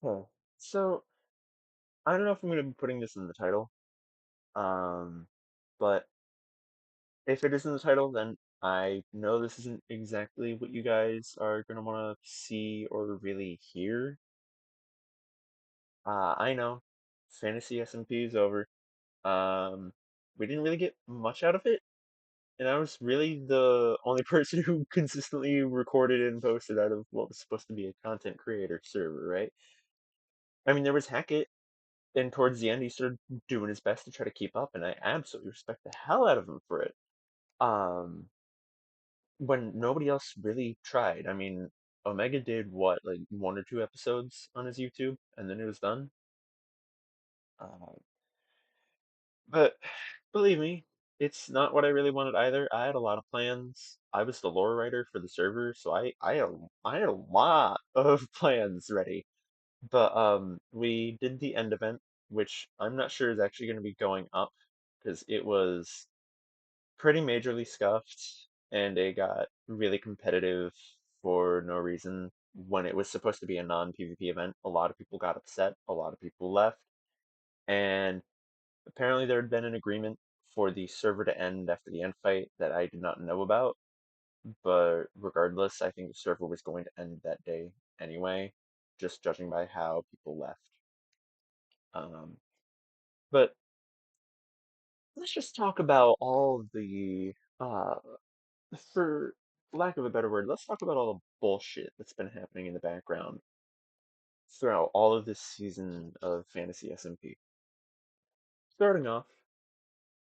Huh. So I don't know if I'm going to be putting this in the title, um, but if it is in the title, then I know this isn't exactly what you guys are going to want to see or really hear. I know, Fantasy SMP is over. Um, we didn't really get much out of it, and I was really the only person who consistently recorded and posted out of what was supposed to be a content creator server, right? I mean, there was Hackett, and towards the end, he started doing his best to try to keep up, and I absolutely respect the hell out of him for it. Um, when nobody else really tried. I mean, Omega did what, like one or two episodes on his YouTube, and then it was done. Uh, but believe me, it's not what I really wanted either. I had a lot of plans. I was the lore writer for the server, so I had a lot of plans ready. But we did the end event, which I'm not sure is actually going to be going up because it was pretty majorly scuffed, and it got really competitive for no reason. When it was supposed to be a non-PvP event, a lot of people got upset, a lot of people left, and apparently there had been an agreement for the server to end after the end fight that I did not know about. But regardless, I think the server was going to end that day anyway, just judging by how people left. Um, but let's just talk about all the for lack of a better word, let's talk about all the bullshit that's been happening in the background throughout all of this season of Fantasy SMP. Starting off,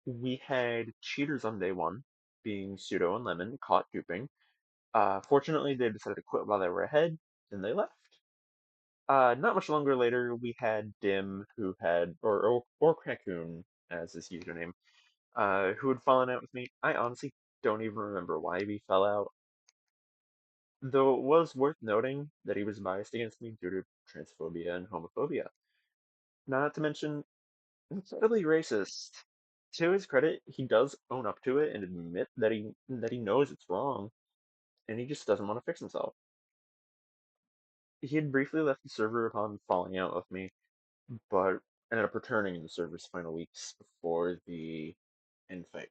we had cheaters on day one, being Pseudo and Lemon, caught duping. Fortunately, they decided to quit while they were ahead, and they left. Not much longer later, we had Dim, who had, or Raccoon, as his username, who had fallen out with me. I honestly don't even remember why we fell out. Though it was worth noting that he was biased against me due to transphobia and homophobia. Not to mention, incredibly racist. To his credit, he does own up to it and admit that he knows it's wrong, and he just doesn't want to fix himself. He had briefly left the server upon falling out with me, but ended up returning in the server's final weeks before the end fight.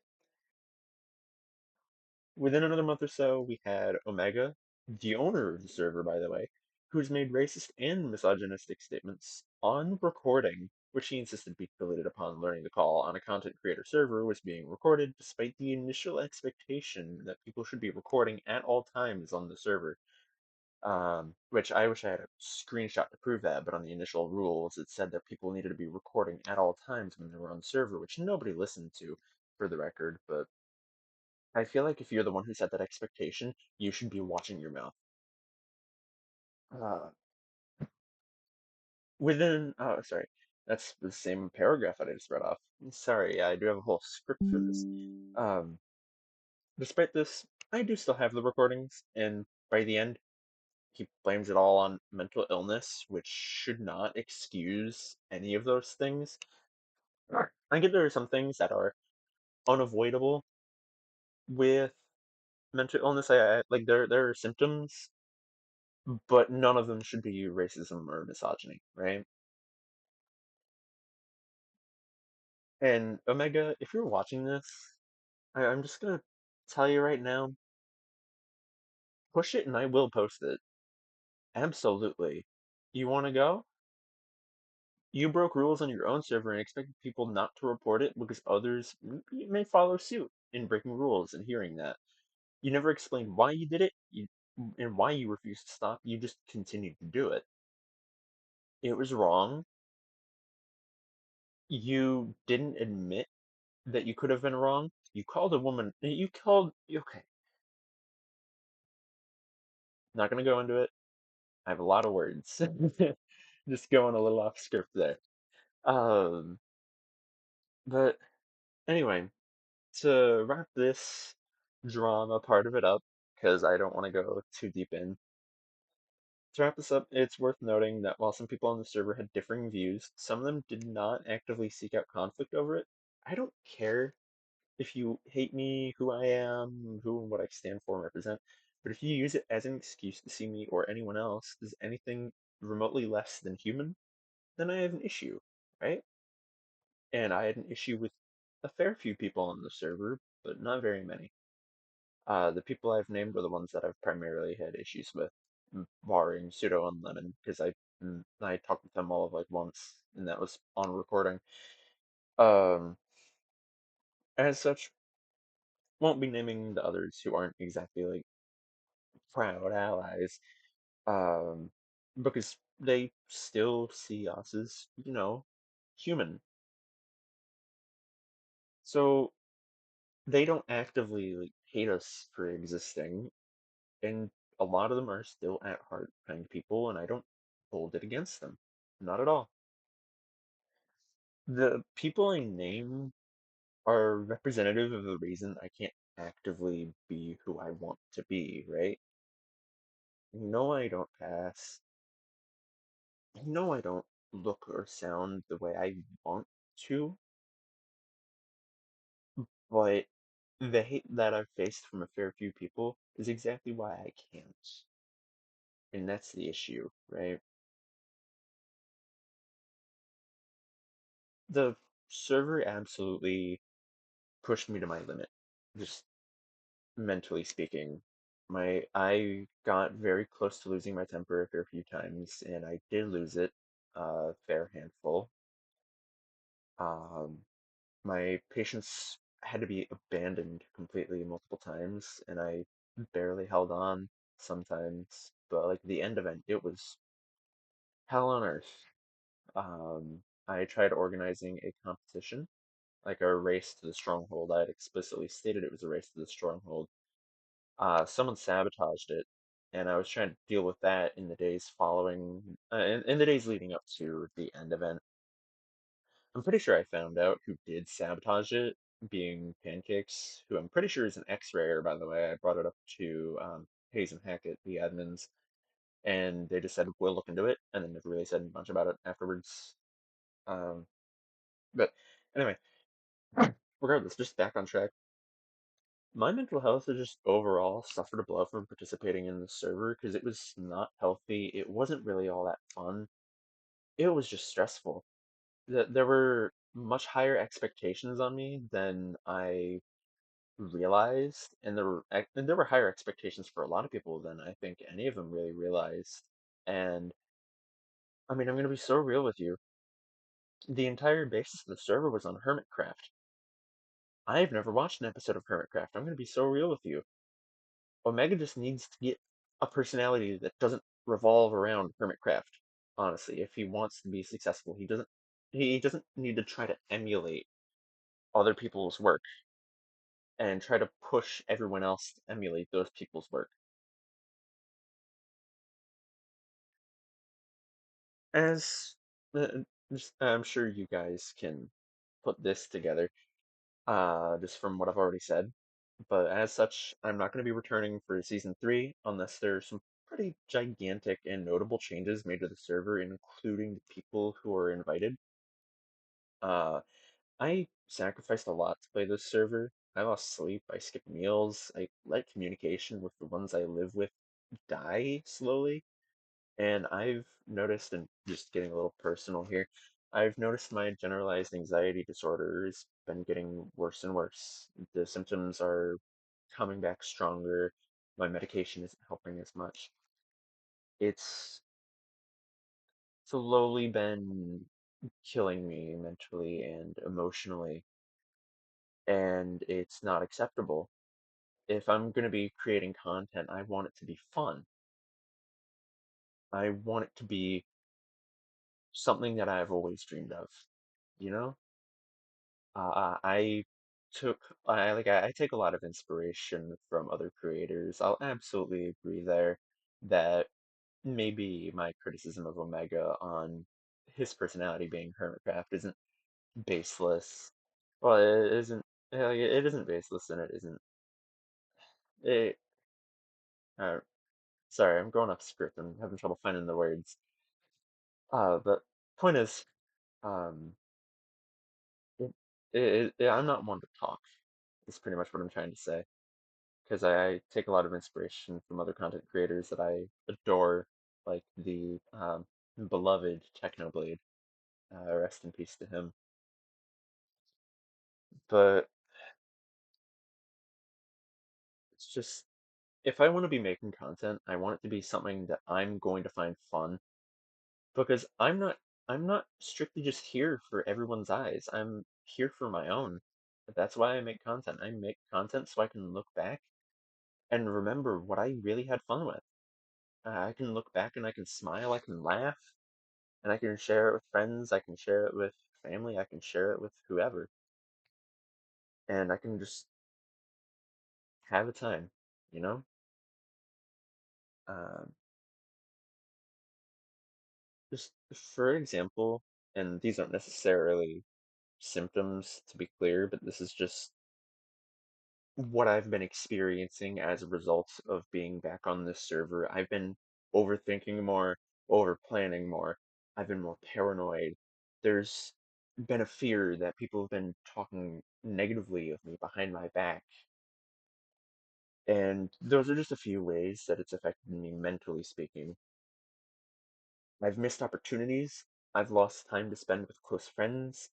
Within another month or so, we had Omega, the owner of the server, by the way, who's made racist and misogynistic statements on recording, which he insisted be deleted upon learning the call on a content creator server was being recorded, despite the initial expectation that people should be recording at all times on the server. Which I wish I had a screenshot to prove that, but on the initial rules, it said that people needed to be recording at all times when they were on the server, which nobody listened to, for the record, but I feel like if you're the one who set that expectation, you should be watching your mouth. Uh, sorry, that's the same paragraph that I just read off. Sorry, I do have a whole script for this. Um, Despite this, I do still have the recordings, and by the end, he blames it all on mental illness, which should not excuse any of those things. I get there are some things that are unavoidable with mental illness. Like there are symptoms, but none of them should be racism or misogyny, right? And Omega, if you're watching this, I'm just gonna tell you right now, push it and I will post it. Absolutely. You wanna go? You broke rules on your own server and expected people not to report it because others may follow suit in breaking rules and hearing that. You never explained why you did it, and why you refused to stop. You just continued to do it. It was wrong. You didn't admit that you could have been wrong. You called a woman. Okay, not gonna go into it. I have a lot of words. Just going a little off script there. Um, but anyway, to wrap this drama part of it up, because I don't want to go too deep in. To wrap this up, it's worth noting that while some people on the server had differing views, some of them did not actively seek out conflict over it. I don't care if you hate me, who I am, who and what I stand for and represent, but if you use it as an excuse to see me or anyone else as anything remotely less than human, then I have an issue, right? And I had an issue with a fair few people on the server, but not very many. The people I've named are the ones that I've primarily had issues with, barring Pseudo and Lemon, because I talked with them all of like once, and that was on recording. Um, as such, won't be naming the others who aren't exactly like proud allies, um, because they still see us as, human. So they don't actively like hate us for existing, and a lot of them are still at heart kind people, and I don't hold it against them. Not at all. The people I name are representative of the reason I can't actively be who I want to be, right? No, I don't pass. No, I don't look or sound the way I want to, but the hate that I've faced from a fair few people is exactly why I can't. And that's the issue, right? The server absolutely pushed me to my limit, just mentally speaking. I got very close to losing my temper a fair few times, and I did lose it a fair handful. Um, my patience had to be abandoned completely multiple times, and I barely held on sometimes. But like the end event, it was hell on earth. I tried organizing a competition, like a race to the stronghold. I had explicitly stated it was a race to the stronghold. Someone sabotaged it, and I was trying to deal with that in the days following, in the days leading up to the end event. I'm pretty sure I found out who did sabotage it, being Pancakes, who I'm pretty sure is an X-rayer, by the way. I brought it up to Hayes and Hackett, the admins, and they just said, we'll look into it, and then never really said much about it afterwards. Um, but anyway, regardless, just back on track. My mental health has just overall suffered a blow from participating in the server because it was not healthy. It wasn't really all that fun. It was just stressful. There were much higher expectations on me than I realized, and there were higher expectations for a lot of people than I think any of them really realized. And I mean, I'm gonna be so real with you. The entire basis of the server was on Hermitcraft. I've never watched an episode of Hermitcraft. I'm gonna be so real with you. Omega just needs to get a personality that doesn't revolve around Hermitcraft. Honestly, if he wants to be successful, he doesn't need to try to emulate other people's work and try to push everyone else to emulate those people's work. As I'm sure you guys can put this together, just from what I've already said. But as such, I'm not going to be returning for season 3 unless there's some pretty gigantic and notable changes made to the server, including the people who are invited. Uh, I sacrificed a lot to play this server. I lost sleep, I skipped meals, I let communication with the ones I live with die slowly. And I've noticed, and just getting a little personal here, I've noticed my generalized anxiety disorder has been getting worse and worse. The symptoms are coming back stronger. My medication isn't helping as much. It's slowly been killing me mentally and emotionally, and it's not acceptable. If I'm going to be creating content, I want it to be fun. I want it to be something that I've always dreamed of, you know? I I take a lot of inspiration from other creators. I'll absolutely agree there that maybe my criticism of Omega on his personality being Hermitcraft isn't baseless. Well, it isn't. Like, it isn't baseless, and it isn't. It. Uh, Sorry, I'm going off script. I'm having trouble finding the words. But point is, um, it, I'm not one to talk. Is pretty much what I'm trying to say. Because I take a lot of inspiration from other content creators that I adore, like the beloved Technoblade. Rest in peace to him. But it's just, if I want to be making content, I want it to be something that I'm going to find fun because I'm not strictly just here for everyone's eyes. I'm here for my own. That's why I make content. I make content so I can look back and remember what I really had fun with. I can look back and I can smile, I can laugh, and I can share it with friends, I can share it with family, I can share it with whoever, and I can just have a time, you know? Um, just for example, and these aren't necessarily symptoms to be clear, but this is just what I've been experiencing as a result of being back on this server. I've been overthinking more, over planning more. I've been more paranoid. There's been a fear that people have been talking negatively of me behind my back. And those are just a few ways that it's affected me mentally speaking. I've missed opportunities. I've lost time to spend with close friends.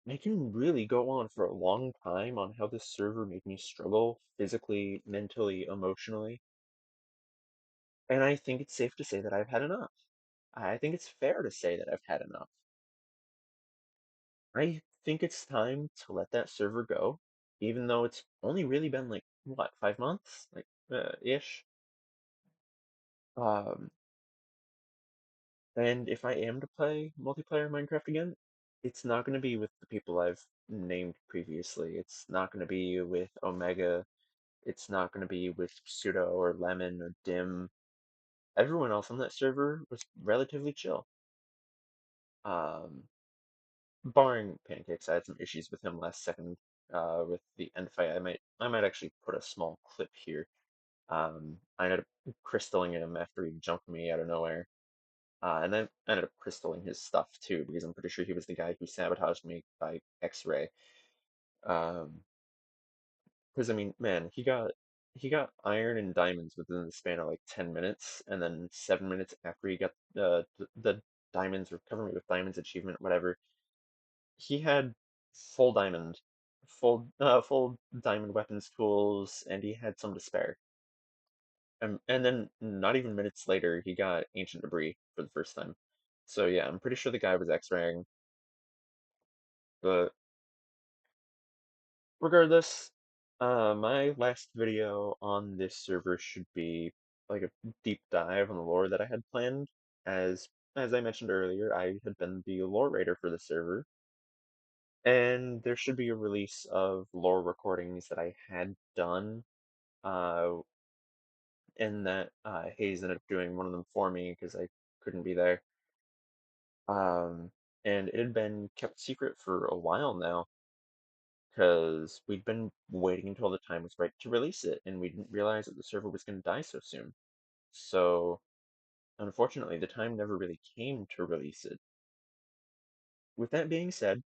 I can really go on for a long time on how this server made me struggle physically, mentally, emotionally. And I think it's safe to say that I've had enough. I think it's fair to say that I've had enough. I think it's time to let that server go, even though it's only really been like, what, 5 months? Like, ish. Um, and if I am to play multiplayer Minecraft again, it's not going to be with the people I've named previously. It's not going to be with Omega. It's not going to be with Pseudo or Lemon or Dim. Everyone else on that server was relatively chill. Um, Barring Pancakes, I had some issues with him last second with the end fight. I might actually put a small clip here. I ended up crystalling him after he jumped me out of nowhere. And then I ended up crystalling his stuff too, because I'm pretty sure he was the guy who sabotaged me by X-ray. Um, because I mean, man, he got iron and diamonds within the span of like 10 minutes, and then 7 minutes after he got the diamonds or cover me with diamonds achievement, whatever, he had full diamond, full diamond weapons tools, and he had some to spare. And then not even minutes later, he got ancient debris for the first time. So yeah, I'm pretty sure the guy was X-raying. But regardless, my last video on this server should be like a deep dive on the lore that I had planned. As I mentioned earlier, I had been the lore raider for the server, and there should be a release of lore recordings that I had done. Uh, and that Hayes ended up doing one of them for me because I couldn't be there. And it had been kept secret for a while now because we'd been waiting until the time was right to release it, and we didn't realize that the server was going to die so soon. So, unfortunately, the time never really came to release it. With that being said,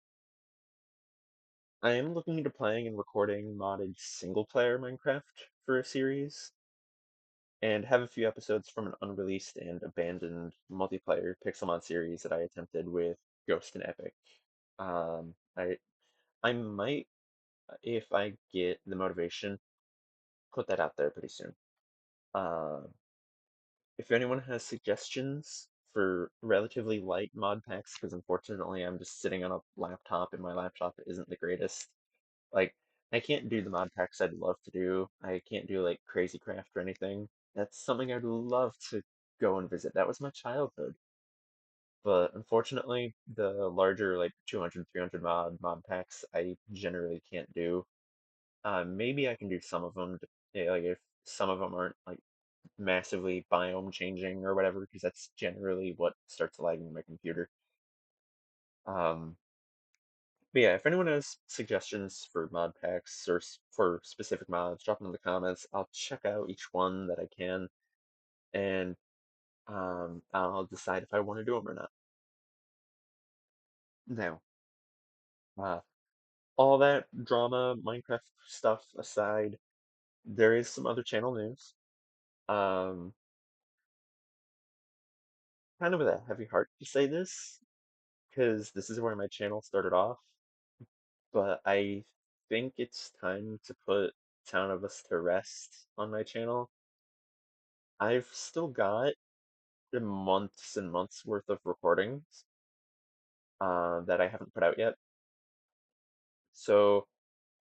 I am looking into playing and recording modded single-player Minecraft for a series, and have a few episodes from an unreleased and abandoned multiplayer Pixelmon series that I attempted with Ghost and Epic. Um, I I might, if I get the motivation, put that out there pretty soon. Um, if anyone has suggestions for relatively light mod packs, because unfortunately I'm just sitting on a laptop and my laptop isn't the greatest. Like, I can't do the mod packs I'd love to do. I can't do like Crazy Craft or anything. That's something I'd love to go and visit. That was my childhood. But unfortunately, the larger like 200, 300 mod packs I generally can't do. Maybe I can do some of them, like if some of them aren't like massively biome changing or whatever, because that's generally what starts lagging my computer. Um, but yeah, if anyone has suggestions for mod packs or for specific mods, drop them in the comments. I'll check out each one that I can, and I'll decide if I want to do them or not. Now, uh, all that drama, Minecraft stuff aside, there is some other channel news. Um, kind of with a heavy heart to say this, because this is where my channel started off, but I think it's time to put Town of Us to rest on my channel. I've still got months and months worth of recordings that I haven't put out yet. So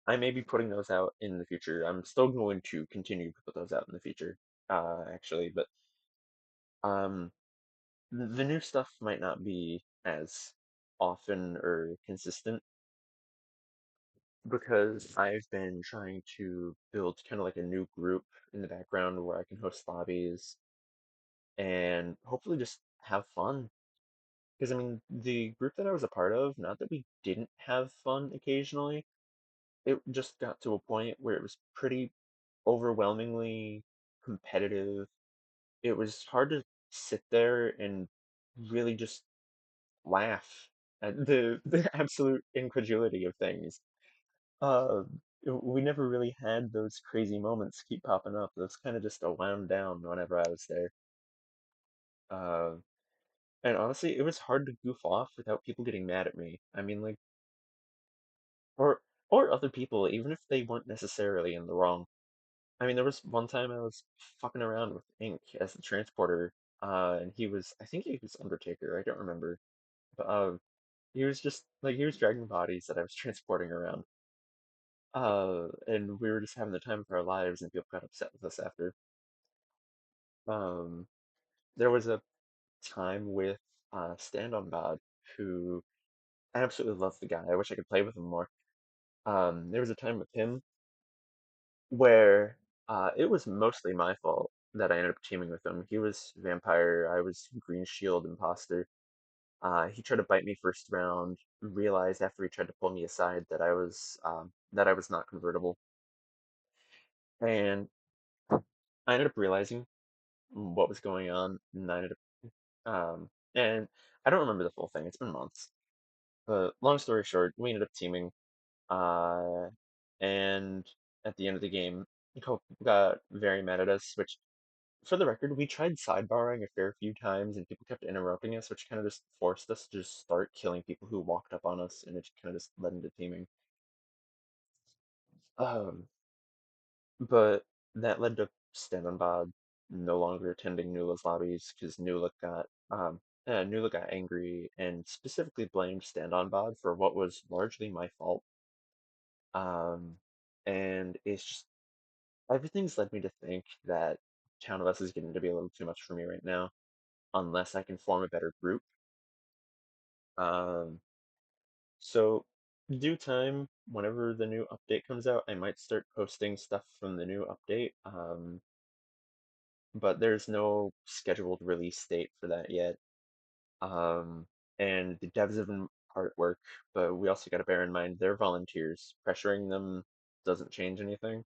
I may be putting those out in the future. I'm still going to continue to put those out in the future, actually, but um, the new stuff might not be as often or consistent because I've been trying to build kind of like a new group in the background where I can host lobbies and hopefully just have fun. Because I mean, the group that I was a part of, not that we didn't have fun occasionally, it just got to a point where it was pretty overwhelmingly competitive. It was hard to sit there and really just laugh at the absolute incredulity of things. Uh, we never really had those crazy moments keep popping up. That's kind of just a wound down whenever I was there. Uh, and honestly, it was hard to goof off without people getting mad at me. I mean, like, or or other people, even if they weren't necessarily in the wrong. I mean, there was one time I was fucking around with Ink as the transporter, and I think he was Undertaker, I don't remember, but he was just like he was dragging bodies that I was transporting around, and we were just having the time of our lives, and people got upset with us after. Um, there was a time with Stand on God, who I absolutely love the guy. I wish I could play with him more. There was a time with him where it was mostly my fault that I ended up teaming with him. He was vampire, I was green shield imposter. He tried to bite me first round, realized after he tried to pull me aside that I was not convertible. And I ended up realizing what was going on, and and I don't remember the full thing, it's been months. But long story short, we ended up teaming. Uh, and at the end of the game, Cope got very mad at us, which for the record, we tried sidebarring a fair few times and people kept interrupting us, which kind of just forced us to just start killing people who walked up on us, and it kind of just led into teaming. Um, but that led to Stand on Bod no longer attending Nula's lobbies because Nula got angry and specifically blamed Stand on Bod for what was largely my fault. Um, and it's just everything's led me to think that Town of Us is getting to be a little too much for me right now, unless I can form a better group. Um, so due time, whenever the new update comes out, I might start posting stuff from the new update. But there's no scheduled release date for that yet. Um, and the devs have been hard at work, but we also got to bear in mind they're volunteers. Pressuring them doesn't change anything.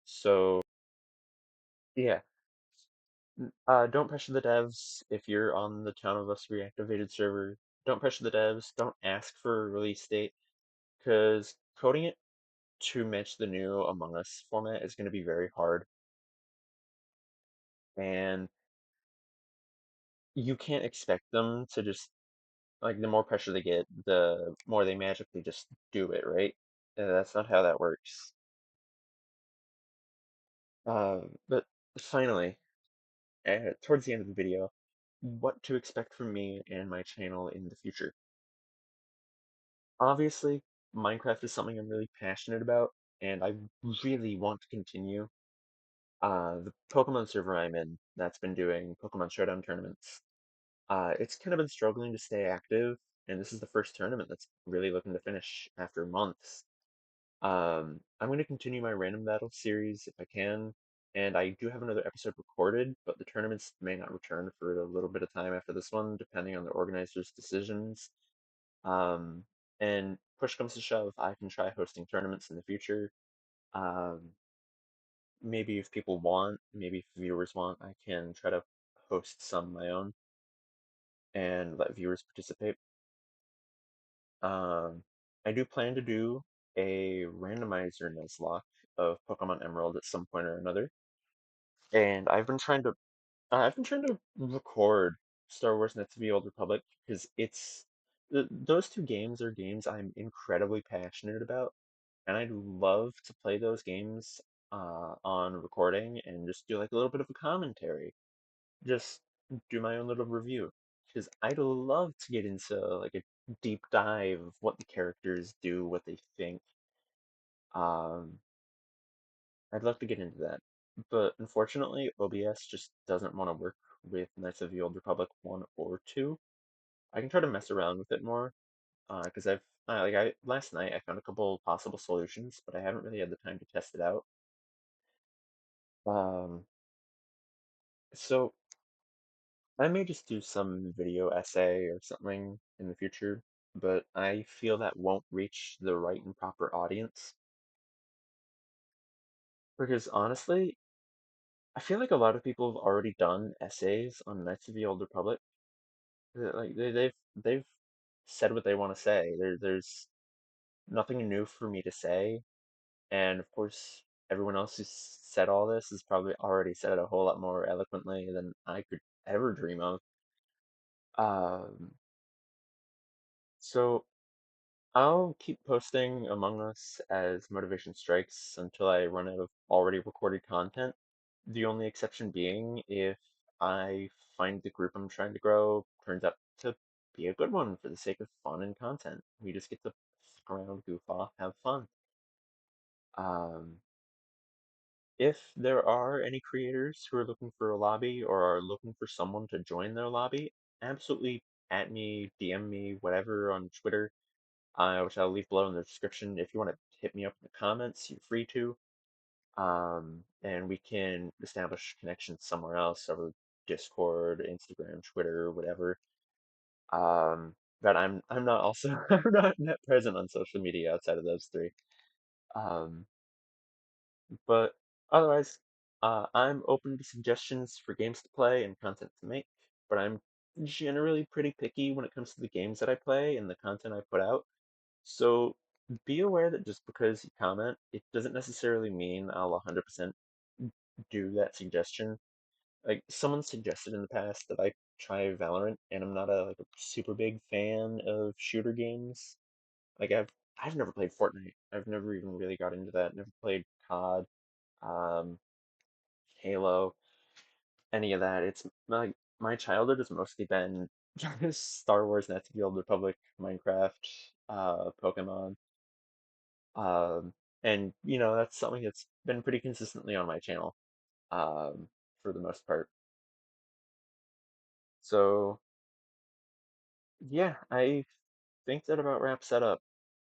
So yeah, don't pressure the devs if you're on the Town of Us reactivated server. Don't pressure the devs. Don't ask for a release date because coding it to match the new Among Us format is going to be very hard, and you can't expect them to just like the more pressure they get, the more they magically just do it, right? That's not how that works. But finally, towards the end of the video, what to expect from me and my channel in the future. Obviously, Minecraft is something I'm really passionate about, and I really want to continue. The Pokemon server I'm in, that's been doing Pokemon Showdown tournaments. It's kind of been struggling to stay active, and this is the first tournament that's really looking to finish after months. I'm going to continue my random battle series if I can, and I do have another episode recorded, but the tournaments may not return for a little bit of time after this one, depending on the organizers' decisions. Um, and push comes to shove, I can try hosting tournaments in the future. Um, Maybe if people want, maybe if viewers want, I can try to host some of my own and let viewers participate. I do plan to do a randomizer Nuzlocke of Pokemon Emerald at some point or another, and I've been trying to record Star Wars Knights of the Old Republic because those two games are games I'm incredibly passionate about, and I'd love to play those games on recording and just do like a little bit of a commentary, just do my own little review because I'd love to get into like a deep dive of what the characters do, what they think. Um, I'd love to get into that, but unfortunately, OBS just doesn't want to work with Knights of the Old Republic 1 or 2. I can try to mess around with it more, because I last night I found a couple possible solutions, but I haven't really had the time to test it out. Um, so I may just do some video essay or something in the future, but I feel that won't reach the right and proper audience. Because honestly, I feel like a lot of people have already done essays on Knights of the Old Republic. Like they've said what they want to say. There's nothing new for me to say, and of course, everyone else who's said all this has probably already said it a whole lot more eloquently than I could ever dream of. Um, so I'll keep posting Among Us as motivation strikes until I run out of already recorded content. The only exception being if I find the group I'm trying to grow turns out to be a good one for the sake of fun and content. We just get to fuck around, goof off, have fun. Um, if there are any creators who are looking for a lobby or are looking for someone to join their lobby, absolutely at me, DM me, whatever on Twitter, which I'll leave below in the description. If you want to hit me up in the comments, you're free to. And we can establish connections somewhere else over Discord, Instagram, Twitter, whatever. But I'm not also I'm not net present on social media outside of those three. Um, but otherwise, I'm open to suggestions for games to play and content to make. But I'm generally pretty picky when it comes to the games that I play and the content I put out. So be aware that just because you comment, it doesn't necessarily mean I'll 100% do that suggestion. Like someone suggested in the past that I try Valorant, and I'm not a super big fan of shooter games. Like I've never played Fortnite. I've never even really got into that. Never played COD, um, Halo, any of that. It's like my childhood has mostly been Star Wars, Knights of the Old Republic, Minecraft, Pokemon. Um, and that's something that's been pretty consistently on my channel, for the most part. So yeah, I think that about wraps that up.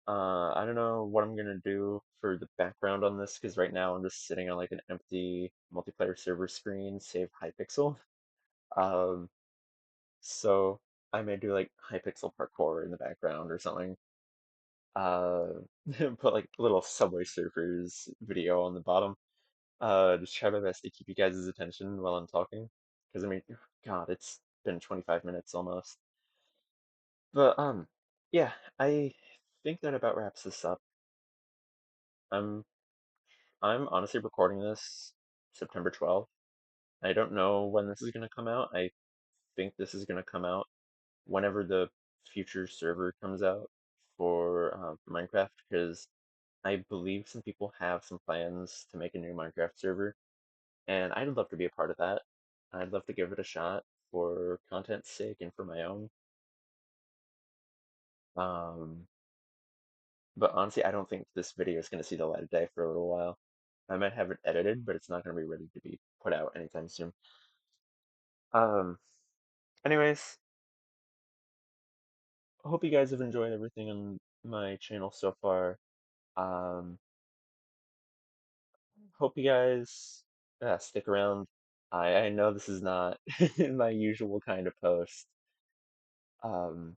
I don't know what I'm gonna do for the background on this because right now I'm just sitting on like an empty multiplayer server screen, save Hypixel. Um, so I may do like Hypixel parkour in the background or something. Uh, put like a little Subway Surfers video on the bottom. Just try my best to keep you guys' attention while I'm talking. Because I mean, God, it's been 25 minutes almost. But yeah, I think that about wraps this up. I'm I'm honestly recording this September 12th. I don't know when this is gonna come out. I think this is gonna come out whenever the future server comes out for Minecraft, because I believe some people have some plans to make a new Minecraft server. And I'd love to be a part of that. I'd love to give it a shot for content's sake and for my own. Um, but honestly, I don't think this video is going to see the light of day for a little while. I might have it edited, but it's not going to be ready to be put out anytime soon. Um, anyways, I hope you guys have enjoyed everything on my channel so far. Um, hope you guys stick around. I know this is not my usual kind of post. Um,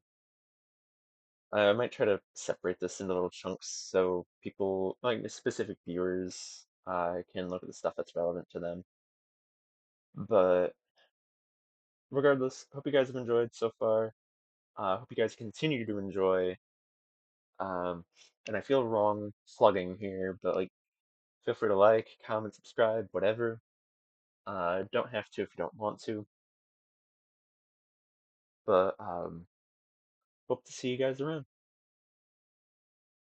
I might try to separate this into little chunks so people, like specific viewers, can look at the stuff that's relevant to them. But regardless, hope you guys have enjoyed so far. Hope you guys continue to enjoy. Um, and I feel wrong slugging here, but like, feel free to like, comment, subscribe, whatever. Don't have to if you don't want to. But hope to see you guys around.